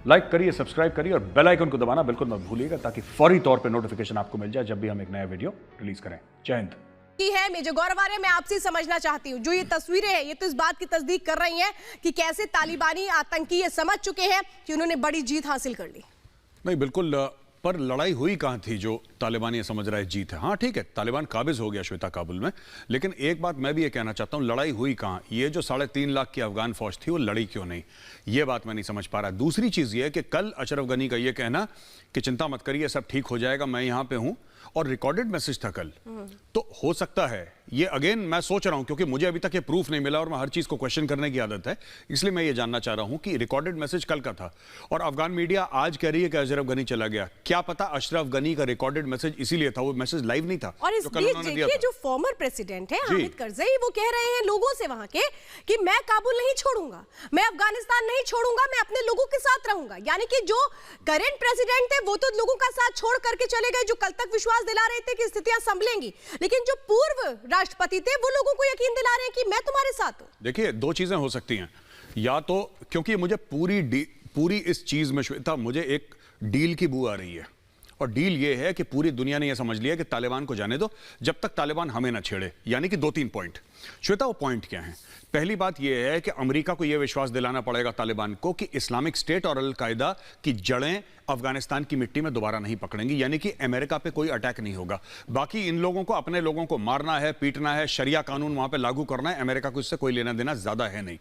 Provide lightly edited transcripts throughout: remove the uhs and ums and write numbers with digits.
Like करिए, subscribe करिए और बेल आइकन को दबाना बिल्कुल मत भूलिएगा ताकि फौरी तौर पे नोटिफिकेशन आपको मिल जाए जब भी हम एक नया वीडियो रिलीज करें। जय हिंद। है मेजर गौरव आर्या, मैं आपसे समझना चाहती हूँ, जो ये तस्वीरें हैं ये तो इस बात की तस्दीक कर रही हैं कि कैसे तालिबानी आतंकी ये समझ चुके हैं कि उन्होंने बड़ी जीत हासिल कर ली। नहीं, बिल्कुल, पर लड़ाई हुई कहां थी जो तालिबान ये समझ रहा है जीत है। हाँ ठीक है, तालिबान काबिज हो गया श्वेता काबुल में, लेकिन एक बात मैं भी ये कहना चाहता हूं, लड़ाई हुई कहां? ये जो 3.5 लाख की अफगान फौज थी वो लड़ी क्यों नहीं, ये बात मैं नहीं समझ पा रहा। दूसरी चीज ये है कि कल अशरफ गनी का ये कहना कि चिंता मत करिए सब ठीक हो जाएगा, मैं यहां पे हूं, और रिकॉर्डेड मैसेज था कल, तो हो सकता है ये, अगेन मैं सोच रहा हूं क्योंकि मुझे अभी तक ये प्रूफ नहीं मिला और मैं हर चीज को क्वेश्चन करने की आदत है, इसलिए मैं ये जानना चाह रहा हूं कि रिकॉर्डेड मैसेज कल का था और अफगान मीडिया आज कह रही है कि अशरफ गनी चला गया। क्या पता अशरफ गनी का रिकॉर्डेड मैसेज इसीलिए था, वो मैसेज लाइव नहीं था। और इस बीच देखिए जो फॉर्मर प्रेसिडेंट है हामिद करजई, वो कह रहे हैं लोगों से वहां के कि मैं काबुल नहीं छोड़ूंगा, मैं अफगानिस्तान नहीं छोड़ूंगा, मैं अपने लोगों के साथ रहूंगा। यानी कि जो करंट प्रेसिडेंट थे वो तो लोगों का साथ छोड़ करके चले गए, जो कल तक विश्वास दिला रहे थे कि स्थितियां संभलेंगी, लेकिन जो पूर्व राष्ट्रपति थे वो लोगों को यकीन दिला रहे हैं कि मैं तुम्हारे साथ हूं। देखिए, दो चीजें हो सकती हैं, या तो क्योंकि मुझे पूरी इस चीज में श्वेता मुझे एक डील की बू आ रही है, और डील ये है कि पूरी दुनिया ने यह समझ लिया कि तालिबान को जाने दो जब तक तालिबान हमें ना छेड़े। यानी कि 2-3 पॉइंट। श्वेता, वो पॉइंट क्या है? पहली बात यह है कि अमेरिका को यह विश्वास दिलाना पड़ेगा तालिबान को कि इस्लामिक स्टेट और अल कायदा की जड़ें अफगानिस्तान की मिट्टी में दोबारा नहीं पकड़ेंगी, यानी कि अमेरिका पे कोई अटैक नहीं होगा। बाकी इन लोगों को, अपने लोगों को मारना है, पीटना है, शरिया कानून वहां पे लागू करना है, अमेरिका को इससे कोई लेना देना ज्यादा है नहीं।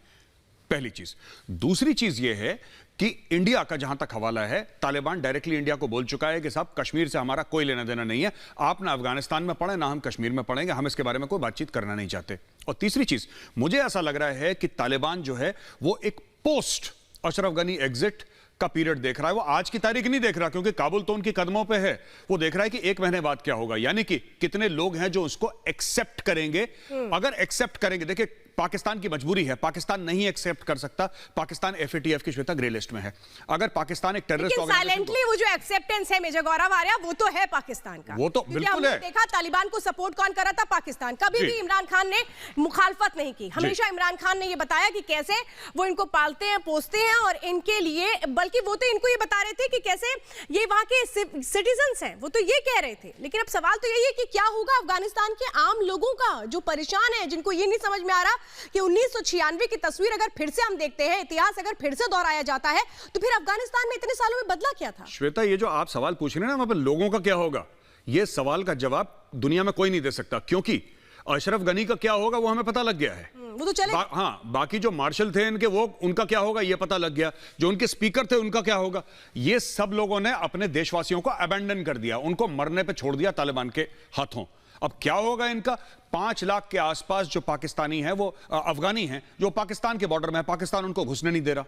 पहली चीज। दूसरी चीज यह है कि इंडिया का जहां तक हवाला है, तालिबान डायरेक्टली इंडिया को बोल चुका है कि साहब कश्मीर से हमारा कोई लेना देना नहीं है, आप ना अफगानिस्तान में पढ़े ना हम कश्मीर में पढ़ेंगे, हम इसके बारे में कोई बातचीत करना नहीं चाहते। और तीसरी चीज, मुझे ऐसा लग रहा है कि तालिबान जो है वो एक पोस्ट अशरफ गनी एग्जिट का पीरियड देख रहा है। वो आज की तारीख नहीं देख रहा क्योंकि काबुल तो उनके कदमों पे है, वो देख रहा है कि 1 महीने बाद क्या होगा, यानी कि कितने लोग हैं जो उसको एक्सेप्ट करेंगे। अगर एक्सेप्ट करेंगे, देखिए पाकिस्तान की मजबूरी है, पाकिस्तान नहीं एक्सेप्ट कर सकता, पाकिस्तान FATF की श्वेता ग्रे लिस्ट में है। अगर पाकिस्तान एक टेररिस्ट साइलेंटली वो जो एक्सेप्टेंस है मेजर गौरव आर्या, वो तो है पाकिस्तान का, वो तो बिल्कुल है। देखा तालिबान को सपोर्ट कौन कर रहा था? पाकिस्तान। कभी भी इमरान खान ने मुखालफत नहीं की, हमेशा इमरान खान ने ये बताया कि कैसे वो इनको पालते हैं, पोसते हैं, और इनके लिए, बल्कि वो तो इनको ये बता रहे थे कि कैसे ये वहां के सिटीजन्स हैं, वो तो ये कह रहे थे। लेकिन अब सवाल तो यही है कि क्या होगा अफगानिस्तान के आम लोगों का जो परेशान है, जिनको ये नहीं समझ में आ रहा कि 1996 की तस्वीर अगर फिर से हम देखते हैं, इतिहास अगर फिर से दोहराया जाता है, तो फिर अफगानिस्तान में इतने सालों में बदला क्या था? श्वेता, ये जो आप सवाल पूछ रहे हैं ना, वहां पर लोगों का क्या होगा, ये सवाल का जवाब दुनिया में कोई नहीं दे सकता, क्योंकि अशरफ गनी का क्या होगा वो हमें पता लग गया है। वो तो चले हाँ, बाकी जो मार्शल थे इनके, वो उनका क्या होगा ये पता लग गया, जो उनके स्पीकर थे उनका क्या होगा। ये सब लोगों ने अपने देशवासियों को अबैंडन कर दिया, उनको मरने पे छोड़ दिया तालिबान के हाथों। अब क्या होगा इनका? 5 लाख के आसपास जो पाकिस्तानी है, वो अफगानी हैं, जो पाकिस्तान के बॉर्डर में है, पाकिस्तान उनको घुसने नहीं दे रहा,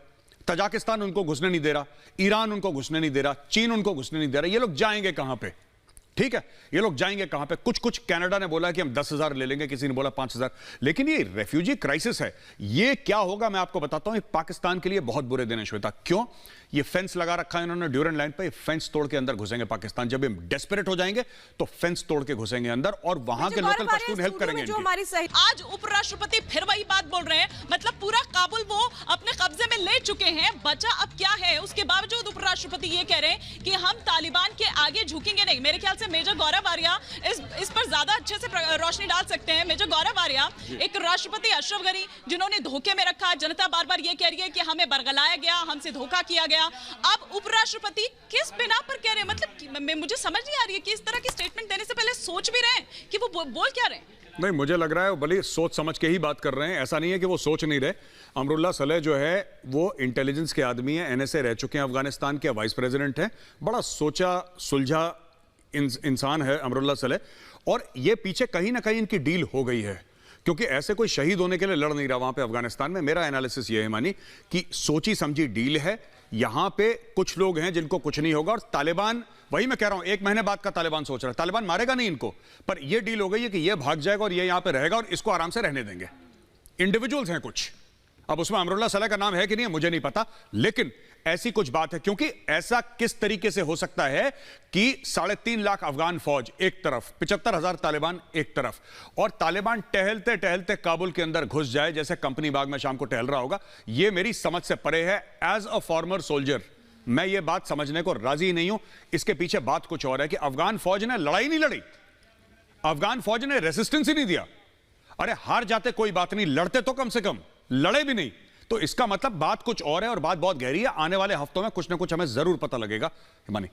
तजाकिस्तान उनको घुसने नहीं दे रहा, ईरान उनको घुसने नहीं दे रहा, चीन उनको घुसने नहीं दे रहा। ये लोग जाएंगे कहां पे? ठीक है, ये लोग जाएंगे कहां पे? कुछ कनाडा ने बोला कि हम 10,000 ले लेंगे, किसी ने बोला 5,000, लेकिन ये रेफ्यूजी क्राइसिस है। ये क्या होगा मैं आपको बताता हूं। पाकिस्तान के लिए बहुत बुरे दिन है श्वेता। क्यों? ये फेंस लगा रखा है इन्होंने ड्यूरेंट लाइन पे, फेंस तोड़ के अंदर घुसेंगे पाकिस्तान। जब ये डेस्परेट हो जाएंगे तो फेंस तोड़ के घुसेंगे अंदर, और वहां के लोकल पश्तून हेल्प करेंगे। आज उपराष्ट्रपति फिर वही बात बोल रहे हैं, मतलब पूरा काबुल वो अपने कब्जे में ले चुके हैं, बचा अब क्या है? उसके बावजूद उपराष्ट्रपति ये कह रहे हैं कि हम तालिबान के आगे झुकेंगे नहीं। मेरे ख्याल से मेजर गौरव आर्या इस पर ज्यादा अच्छे से रोशनी डाल सकते हैं। मेजर गौरव आर्या, एक राष्ट्रपति अशरफ गनी जिन्होंने धोखे में रखा, जनता बार बार ये कह रही है कि हमें बरगलाया गया, हमसे धोखा किया गया, अब उपराष्ट्रपति किस बिना पर कह रहे हैं? मतलब मुझे समझ नहीं आ रही है कि इस तरह की स्टेटमेंट देने से पहले सोच भी रहे हैं कि वो बोल क्या रहे हैं। नहीं, मुझे लग रहा है वो भले सोच समझ के ही बात कर रहे हैं, ऐसा नहीं है कि वो सोच नहीं रहे। अमरुल्ला सलेह जो है वो इंटेलिजेंस के आदमी है, NSA रह चुके हैं, अफगानिस्तान के वाइस प्रेसिडेंट हैं, बड़ा सोचा सुलझा इंसान है अमरुल्ला सलेह, और ये पीछे कहीं ना कहीं इनकी डील हो गई है, क्योंकि ऐसे कोई शहीद होने के लिए लड़ नहीं रहा वहां पे अफगानिस्तान में। मेरा एनालिसिस ये है मानी कि सोची समझी डील है, यहां पे कुछ लोग हैं जिनको कुछ नहीं होगा, और तालिबान, वही मैं कह रहा हूं, 1 महीने बाद का तालिबान सोच रहा है, तालिबान मारेगा नहीं इनको, पर यह डील हो गई है कि यह भाग जाएगा और ये यहां पे रहेगा और इसको आराम से रहने देंगे। इंडिविजुअल्स हैं कुछ, अब उसमें अमरुल्ला सलेह का नाम है कि नहीं मुझे नहीं पता, लेकिन ऐसी कुछ बात है। क्योंकि ऐसा किस तरीके से हो सकता है कि 3.5 लाख अफगान फौज एक तरफ, 75,000 तालिबान एक तरफ, और तालिबान टहलते टहलते काबुल के अंदर घुस जाए जैसे कंपनी बाग में शाम को टहल रहा होगा। यह मेरी समझ से परे है। एज अ फॉर्मर सोल्जर मैं ये बात समझने को राजी नहीं हूं। इसके पीछे बात कुछ और है कि अफगान फौज ने लड़ाई नहीं लड़ी, अफगान फौज ने रेसिस्टेंस ही नहीं दिया। अरे हार जाते कोई बात नहीं, लड़ते तो कम से कम, लड़े भी नहीं। तो इसका मतलब बात कुछ और है और बात बहुत गहरी है। आने वाले हफ्तों में कुछ ना कुछ हमें जरूर पता लगेगा। हिमानी,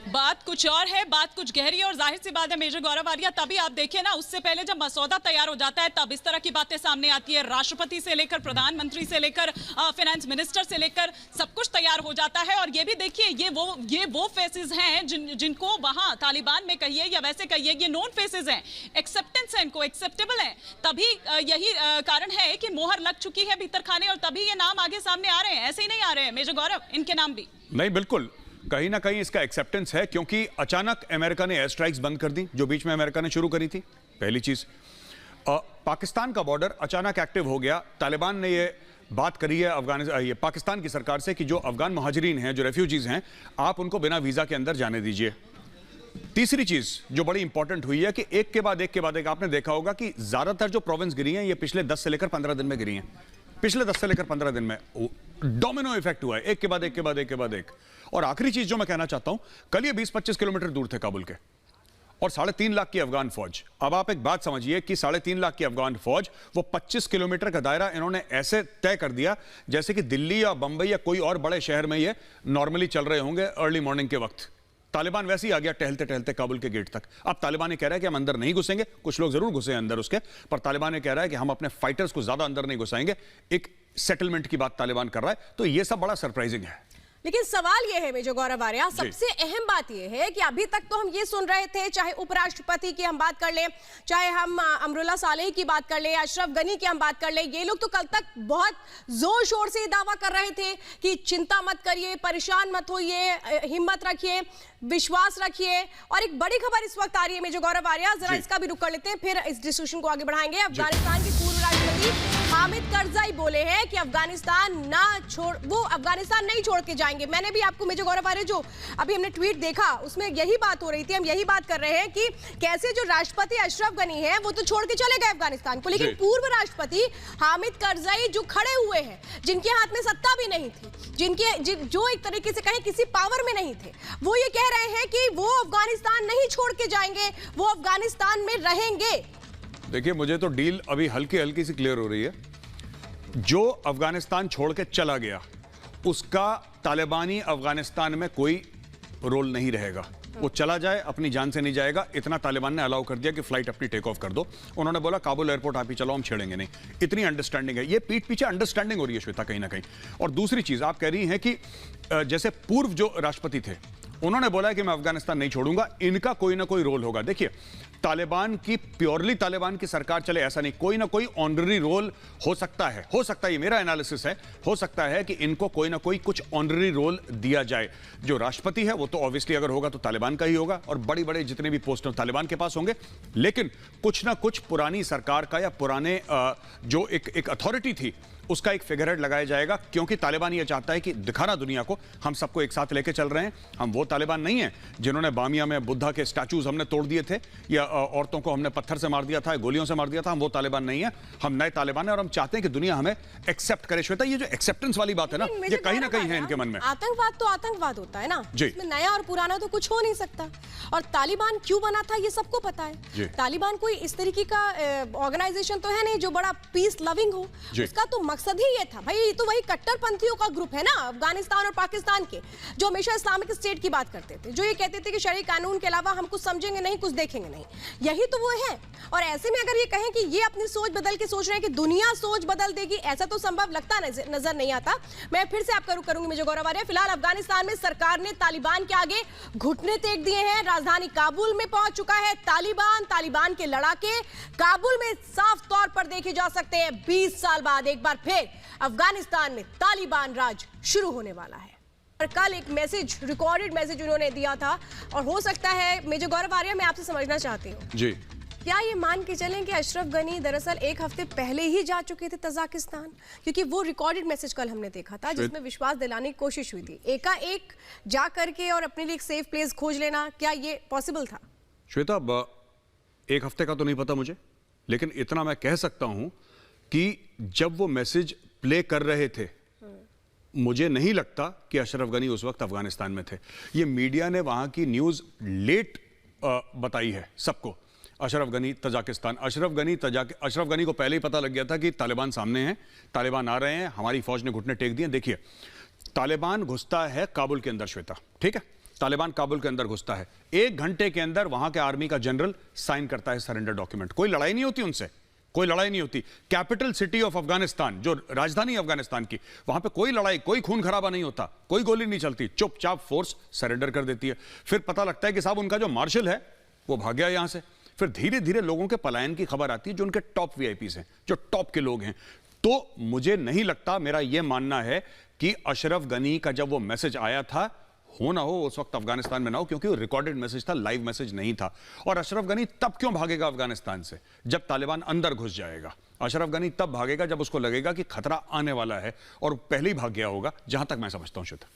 बात कुछ और है, बात कुछ गहरी है और जाहिर सी बात है मेजर गौरव आर्या, तभी आप देखिए ना, उससे पहले जब मसौदा तैयार हो जाता है तब इस तरह की बातें सामने आती है। राष्ट्रपति से लेकर प्रधानमंत्री से लेकर फाइनेंस मिनिस्टर से लेकर सब कुछ तैयार हो जाता है। और ये भी देखिए, ये वो फेसेस हैं जिनको वहां तालिबान में कहिए या वैसे कहिए, ये नोन फेसेस हैं, एक्सेप्टेंस है, इनको एक्सेप्टेबल है। तभी यही कारण है कि मोहर लग चुकी है भीतर खाने और तभी ये नाम आगे सामने आ रहे हैं। ऐसे ही नहीं आ रहे हैं मेजर गौरव, इनके नाम भी नहीं, बिल्कुल कहीं ना कहीं इसका एक्सेप्टेंस है, क्योंकि अचानक अमेरिका ने एयर स्ट्राइक्स बंद कर दी जो बीच में अमेरिका ने शुरू करी थी। पहली चीज, पाकिस्तान का बॉर्डर अचानक एक्टिव हो गया। तालिबान ने ये बात करी है ये पाकिस्तान की सरकार से कि जो अफगान मुहाजिरीन हैं, जो रेफ्यूजीज हैं, आप उनको बिना वीजा के अंदर जाने दीजिए। तीसरी चीज जो बड़ी इंपॉर्टेंट हुई है कि एक के बाद एक आपने देखा होगा कि ज्यादातर जो प्रोविंस गिरी हैं ये पिछले 10 से लेकर 15 दिन में गिरी हैं। पिछले 10 से लेकर 15 दिन में डोमिनो इफेक्ट हुआ है, एक के बाद एक। और आखिरी चीज जो मैं कहना चाहता हूं, कल ये 20-25 किलोमीटर दूर थे काबुल के और 3.5 लाख की अफगान फौज। अब आप एक बात समझिए कि 3.5 लाख की अफगान फौज, वो 25 किलोमीटर का दायरा इन्होंने ऐसे तय कर दिया जैसे कि दिल्ली या बंबई या कोई और बड़े शहर में ये नॉर्मली चल रहे होंगे अर्ली मॉर्निंग के वक्त। तालिबान वैसे ही आ गया टहलते टहलते काबुल के गेट तक। अब तालिबान ये कह रहा है कि हम अंदर नहीं घुसेंगे, कुछ लोग जरूर घुसे अंदर उसके, पर तालिबान ये कह रहा है कि हम अपने फाइटर्स को ज्यादा अंदर नहीं घुसाएंगे। एक सेटलमेंट की बात तालिबान कर रहा है, तो ये सब बड़ा सरप्राइजिंग है। लेकिन सवाल यह है मेजर गौरव आर्या, सबसे अहम बात यह है कि अभी तक तो हम ये सुन रहे थे, चाहे उपराष्ट्रपति की हम बात कर लें, चाहे हम अमरुल्लाह सालेही की बात कर लें, अशरफ गनी की हम बात कर लें, ये लोग तो कल तक बहुत जोर शोर से दावा कर रहे थे कि चिंता मत करिए, परेशान मत होइए, हिम्मत रखिए, विश्वास रखिए। और एक बड़ी खबर इस वक्त आ रही है मेजर गौरव आर्या, जरा इसका भी रुख कर लेते हैं, फिर इस डिस्कशन को आगे बढ़ाएंगे। अफगानिस्तान के पूर्व राष्ट्रपति हामिद करजाई बोले हैं कि अफगानिस्तान नहीं छोड़ के जाएंगे। मैंने भी आपको मेजर गौरव आर्या जो अभी हमने ट्वीट देखा उसमें यही बात हो रही थी, हम यही बात कर रहे हैं कि कैसे जो राष्ट्रपति अशरफ गनी है वो तो छोड़ के चले गए अफगानिस्तान को, लेकिन पूर्व राष्ट्रपति हामिद करजाई जो खड़े हुए हैं, जिनके हाथ में सत्ता भी नहीं थी, जो एक तरीके से कहें किसी पावर में नहीं थे, वो ये कह रहे हैं कि वो अफगानिस्तान नहीं छोड़ के जाएंगे, वो अफगानिस्तान में रहेंगे। देखिए, मुझे तो डील अभी हल्की सी क्लियर हो रही है। जो अफगानिस्तान छोड़ के चला गया उसका तालिबानी अफगानिस्तान में कोई रोल नहीं रहेगा। वो चला जाए, अपनी जान से नहीं जाएगा, इतना तालिबान ने अलाउ कर दिया कि फ्लाइट अपनी टेक ऑफ कर दो। उन्होंने बोला काबुल एयरपोर्ट आप ही चलो, हम छेड़ेंगे नहीं। इतनी अंडरस्टैंडिंग है, ये पीठ पीछे अंडरस्टैंडिंग हो रही है श्वेता कहीं ना कहीं। और दूसरी चीज आप कह रही हैं कि जैसे पूर्व जो राष्ट्रपति थे उन्होंने बोला है कि मैं अफगानिस्तान नहीं छोड़ूंगा, इनका कोई ना कोई रोल होगा। देखिए, तालिबान की प्योरली तालिबान की सरकार चले ऐसा नहीं, कोई ना कोई ऑनररी रोल हो सकता है, ये मेरा एनालिसिस है, हो सकता है कि इनको कोई ना कोई कुछ ऑनररी रोल दिया जाए। जो राष्ट्रपति है वो तो ऑब्वियसली अगर होगा तो तालिबान का ही होगा और बड़ी बड़े जितने भी पोस्ट तालिबान के पास होंगे, लेकिन कुछ ना कुछ पुरानी सरकार का या पुराने जो एक अथॉरिटी थी उसका एक फिगर हेड लगाया जाएगा, क्योंकि तालिबान ये चाहता है कि दिखाना दुनिया को हम सबको एक साथ लेके चल रहे हैं। हम वो तालिबान नहीं है जिन्होंने बामिया में बुद्धा के स्टैचूज हमने तोड़ दिए थे या औरतों को हमने पत्थर से मार दिया था, गोलियों से मार दिया था। हम वो तालिबान नहीं है, हम नए तालिबान है और हम चाहते हैं कि दुनिया हमें एक्सेप्ट करे। श्वेता, ये जो एक्सेप्टेंस वाली बात है ना, ये कहीं ना कहीं है इनके मन में। आतंकवाद तो आतंकवाद होता है ना, इसमें नया और पुराना तो कुछ हो नहीं सकता। और तालिबान क्यों बना था ये सबको पता है। तालिबान कोई इस तरीके का ऑर्गेनाइजेशन तो है नहीं जो बड़ा पीस लविंग हो, उसका तो मकसद ही ये था। भाई ये तो वही कट्टरपंथियों का ग्रुप है ना अफगानिस्तान और पाकिस्तान के, जो हमेशा इस्लामिक स्टेट की बात करते थे, जो ये कहते थे कि शरई कानून के अलावा हम कुछ समझेंगे नहीं, कुछ देखेंगे नहीं। यही तो वो है। और ऐसे में अगर ये कहें कि ये अपनी सोच बदल के सोच रहे हैं कि दुनिया सोच बदल देगी, ऐसा तो संभव लगता नजर नहीं आता। मैं फिर से आपका रुख करूंगी मेजर गौरव आर्या। फिलहाल अफगानिस्तान में सरकार ने तालिबान के आगे घुटने टेक दिए हैं। राजधानी काबुल में पहुंच चुका है तालिबान के लड़ाके काबुल में साफ तौर पर देखे जा सकते हैं। 20 साल बाद एक बार फिर अफगानिस्तान में तालिबान राज शुरू होने वाला है। और कल एक मैसेज, रिकॉर्डेड मैसेज उन्होंने दिया था, और हो सकता है मेजर गौरव आर्या मैं आपसे समझना चाहती हूँ जी, क्या ये मान के चलें कि अशरफ गनी दरअसल एक हफ्ते पहले ही जा चुके थे तजाकिस्तान? क्योंकि वो रिकॉर्डेड मैसेज कल हमने देखा था जिसमें विश्वास दिलाने की कोशिश हुई थी, एकाएक जा करके और अपने लिए एक सेफ प्लेस खोज लेना, क्या ये पॉसिबल था? श्वेता, एक हफ्ते का तो नहीं पता मुझे, लेकिन इतना मैं कह सकता हूं कि जब वो मैसेज प्ले कर रहे थे मुझे नहीं लगता कि अशरफ गनी उस वक्त अफगानिस्तान में थे। ये मीडिया ने वहां की न्यूज़ लेट बताई है सबको। अशरफ गनी तजाकिस्तान, अशरफ गनी को पहले ही पता लग गया था कि तालिबान सामने हैं, तालिबान आ रहे हैं, हमारी फौज ने घुटने टेक दिए। देखिए, तालिबान घुसता है काबुल के अंदर, श्वेता, ठीक है, तालिबान काबुल के अंदर घुसता है, 1 घंटे के अंदर वहां के आर्मी का जनरल साइन करता है सरेंडर डॉक्यूमेंट। कोई लड़ाई नहीं होती उनसे, कोई लड़ाई नहीं होती। कैपिटल सिटी ऑफ अफगानिस्तान, जो राजधानी अफगानिस्तान की, वहां पे कोई लड़ाई, कोई खून खराबा नहीं होता, कोई गोली नहीं चलती, चुपचाप फोर्स सरेंडर कर देती है। फिर पता लगता है कि साहब उनका जो मार्शल है वो भाग गया यहां से। फिर धीरे धीरे लोगों के पलायन की खबर आती है, जो उनके टॉप वीआईपीज़ हैं, जो टॉप के लोग हैं। तो मुझे नहीं लगता, मेरा यह मानना है कि अशरफ गनी का जब वो मैसेज आया था, हो ना हो उस वक्त अफगानिस्तान में ना हो, क्योंकि वो रिकॉर्डेड मैसेज था, लाइव मैसेज नहीं था। और अशरफ गनी तब क्यों भागेगा अफगानिस्तान से? जब तालिबान अंदर घुस जाएगा। अशरफ गनी तब भागेगा जब उसको लगेगा कि खतरा आने वाला है, और पहले ही भाग गया होगा, जहां तक मैं समझता हूं। श्वेता,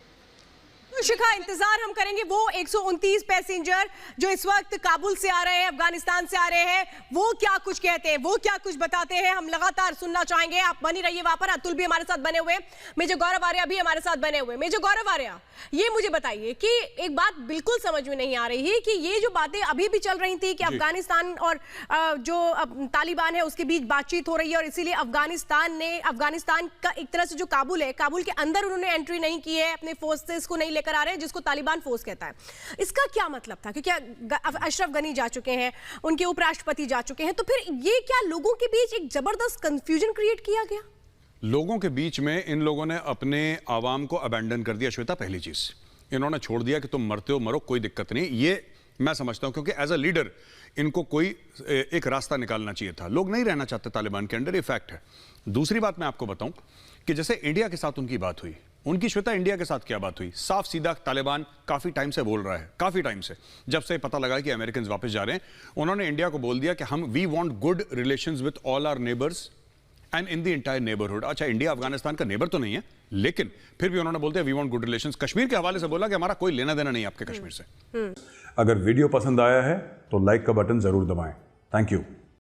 शिखा, इंतजार हम करेंगे वो 129 पैसेंजर जो इस वक्त काबुल से आ रहे हैं, अफगानिस्तान से आ रहे हैं, वो क्या कुछ कहते हैं, वो क्या कुछ बताते हैं, हम लगातार सुनना चाहेंगे। आप बनी रहिए वहां पर। अतुल भी हमारे साथ बने हुए, मेजर गौरव आर्या भी हमारे साथ बने हुए। मेजर गौरव आर्या, ये मुझे बताइए कि एक बात बिल्कुल समझ में नहीं आ रही है कि ये जो बातें अभी भी चल रही थी कि अफगानिस्तान और जो तालिबान है उसके बीच बातचीत हो रही है, और इसीलिए अफगानिस्तान का एक तरह से जो काबुल है, काबुल के अंदर उन्होंने एंट्री नहीं की है, अपने फोर्सेस को नहीं लेकर आ रहे हैं, जिसको तालिबान फोर्स कहता है। इसका क्या मतलब था? क्योंकि अशरफ गनी जा चुके हैं, उनके उपराष्ट्रपति जा चुके हैं, तो फिर ये क्या लोगों के बीच एक जबरदस्त कंफ्यूजन क्रिएट किया गया? लोगों के बीच में इन लोगों ने अपने आवाम को अबैंडन कर दिया। श्वेता, पहली चीज इन्होंने छोड़ दिया कि तुम मरते हो मरो, कोई दिक्कत नहीं। ये मैं समझता हूं, क्योंकि एज अ लीडर इनको कोई एक रास्ता निकालना चाहिए था। लोग नहीं रहना चाहते तालिबान के अंडर, ये फैक्ट है। दूसरी बात मैं आपको बताऊं कि जैसे इंडिया के साथ उनकी बात हुई, उनकी श्वेता इंडिया के साथ क्या बात हुई? साफ सीधा तालिबान काफी टाइम से बोल रहा है, काफी टाइम से, जब से पता लगा कि अमेरिकन वापस जा रहे हैं, उन्होंने इंडिया को बोल दिया कि हम we want good relations with all our neighbours and in the entire neighbourhood. अच्छा, इंडिया अफगानिस्तान का नेबर तो नहीं है, लेकिन फिर भी उन्होंने बोलते हैं we want good relations. Kashmir के हवाले से बोला कि हमारा कोई लेना देना नहीं आपके कश्मीर से। अगर वीडियो पसंद आया है तो लाइक का बटन जरूर दबाएं। Thank you.